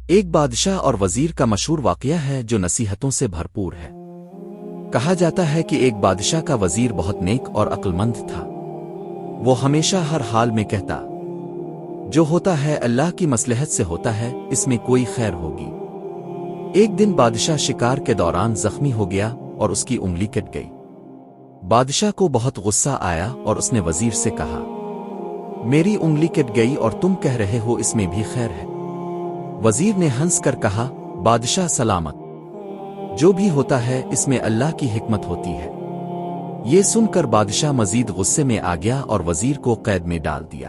ایک بادشاہ اور وزیر کا مشہور واقعہ ہے جو نصیحتوں سے بھرپور ہے۔ کہا جاتا ہے کہ ایک بادشاہ کا وزیر بہت نیک اور عقل مند تھا۔ وہ ہمیشہ ہر حال میں کہتا، جو ہوتا ہے اللہ کی مصلحت سے ہوتا ہے، اس میں کوئی خیر ہوگی۔ ایک دن بادشاہ شکار کے دوران زخمی ہو گیا اور اس کی انگلی کٹ گئی۔ بادشاہ کو بہت غصہ آیا اور اس نے وزیر سے کہا، میری انگلی کٹ گئی اور تم کہہ رہے ہو اس میں بھی خیر ہے۔ وزیر نے ہنس کر کہا، بادشاہ سلامت، جو بھی ہوتا ہے اس میں اللہ کی حکمت ہوتی ہے۔ یہ سن کر بادشاہ مزید غصے میں آ گیا اور وزیر کو قید میں ڈال دیا۔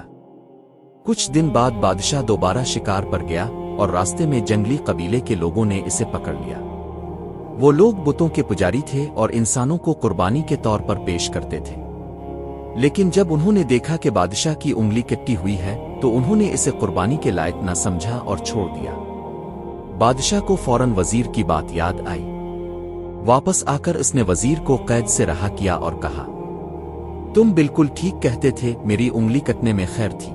کچھ دن بعد بادشاہ دوبارہ شکار پر گیا اور راستے میں جنگلی قبیلے کے لوگوں نے اسے پکڑ لیا۔ وہ لوگ بتوں کے پجاری تھے اور انسانوں کو قربانی کے طور پر پیش کرتے تھے۔ لیکن جب انہوں نے دیکھا کہ بادشاہ کی انگلی کٹی ہوئی ہے تو انہوں نے اسے قربانی کے لائق نہ سمجھا اور چھوڑ دیا۔ بادشاہ کو فوراً وزیر کی بات یاد آئی۔ واپس آ کر اس نے وزیر کو قید سے رہا کیا اور کہا، تم بالکل ٹھیک کہتے تھے، میری انگلی کٹنے میں خیر تھی،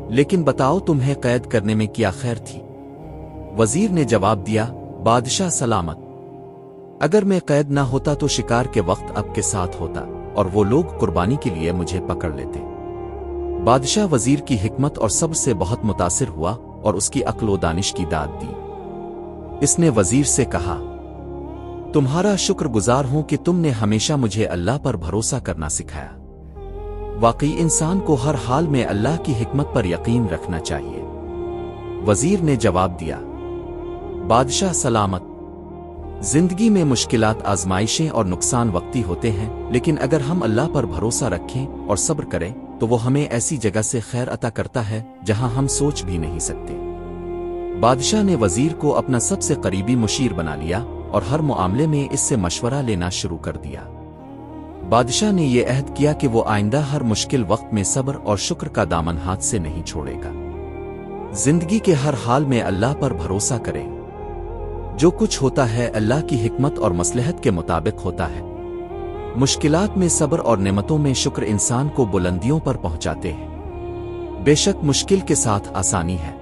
لیکن بتاؤ تمہیں قید کرنے میں کیا خیر تھی؟ وزیر نے جواب دیا، بادشاہ سلامت، اگر میں قید نہ ہوتا تو شکار کے وقت اب کے ساتھ ہوتا اور وہ لوگ قربانی کے لیے مجھے پکڑ لیتے۔ بادشاہ وزیر کی حکمت اور صبر سے بہت متاثر ہوا اور اس کی عقل و دانش کی داد دی۔ اس نے وزیر سے کہا، تمہارا شکر گزار ہوں کہ تم نے ہمیشہ مجھے اللہ پر بھروسہ کرنا سکھایا۔ واقعی انسان کو ہر حال میں اللہ کی حکمت پر یقین رکھنا چاہیے۔ وزیر نے جواب دیا، بادشاہ سلامت، زندگی میں مشکلات، آزمائشیں اور نقصان وقتی ہوتے ہیں، لیکن اگر ہم اللہ پر بھروسہ رکھیں اور صبر کریں تو وہ ہمیں ایسی جگہ سے خیر عطا کرتا ہے جہاں ہم سوچ بھی نہیں سکتے۔ بادشاہ نے وزیر کو اپنا سب سے قریبی مشیر بنا لیا اور ہر معاملے میں اس سے مشورہ لینا شروع کر دیا۔ بادشاہ نے یہ عہد کیا کہ وہ آئندہ ہر مشکل وقت میں صبر اور شکر کا دامن ہاتھ سے نہیں چھوڑے گا۔ زندگی کے ہر حال میں اللہ پر بھروسہ کریں۔ جو کچھ ہوتا ہے اللہ کی حکمت اور مصلحت کے مطابق ہوتا ہے۔ مشکلات میں صبر اور نعمتوں میں شکر انسان کو بلندیوں پر پہنچاتے ہیں۔ بے شک مشکل کے ساتھ آسانی ہے۔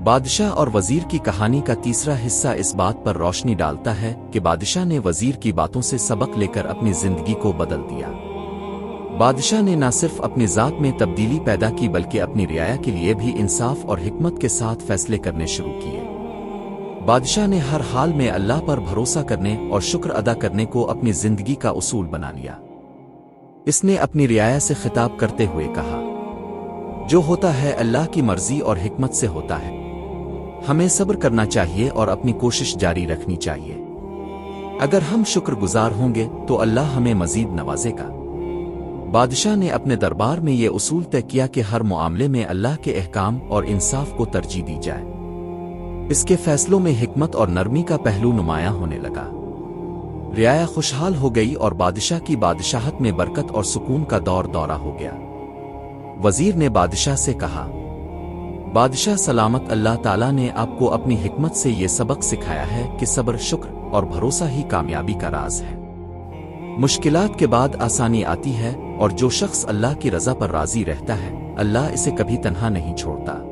بادشاہ اور وزیر کی کہانی کا تیسرا حصہ اس بات پر روشنی ڈالتا ہے کہ بادشاہ نے وزیر کی باتوں سے سبق لے کر اپنی زندگی کو بدل دیا۔ بادشاہ نے نہ صرف اپنی ذات میں تبدیلی پیدا کی بلکہ اپنی رعایا کے لیے بھی انصاف اور حکمت کے ساتھ فیصلے کرنے شروع کیے۔ بادشاہ نے ہر حال میں اللہ پر بھروسہ کرنے اور شکر ادا کرنے کو اپنی زندگی کا اصول بنا لیا۔ اس نے اپنی رعایا سے خطاب کرتے ہوئے کہا، جو ہوتا ہے اللہ کی مرضی اور حکمت سے ہوتا ہے۔ ہمیں صبر کرنا چاہیے اور اپنی کوشش جاری رکھنی چاہیے۔ اگر ہم شکر گزار ہوں گے تو اللہ ہمیں مزید نوازے گا۔ بادشاہ نے اپنے دربار میں یہ اصول طے کیا کہ ہر معاملے میں اللہ کے احکام اور انصاف کو ترجیح دی جائے۔ اس کے فیصلوں میں حکمت اور نرمی کا پہلو نمایاں ہونے لگا۔ رعایا خوشحال ہو گئی اور بادشاہ کی بادشاہت میں برکت اور سکون کا دورہ ہو گیا۔ وزیر نے بادشاہ سے کہا، بادشاہ سلامت، اللہ تعالیٰ نے آپ کو اپنی حکمت سے یہ سبق سکھایا ہے کہ صبر، شکر اور بھروسہ ہی کامیابی کا راز ہے۔ مشکلات کے بعد آسانی آتی ہے اور جو شخص اللہ کی رضا پر راضی رہتا ہے، اللہ اسے کبھی تنہا نہیں چھوڑتا۔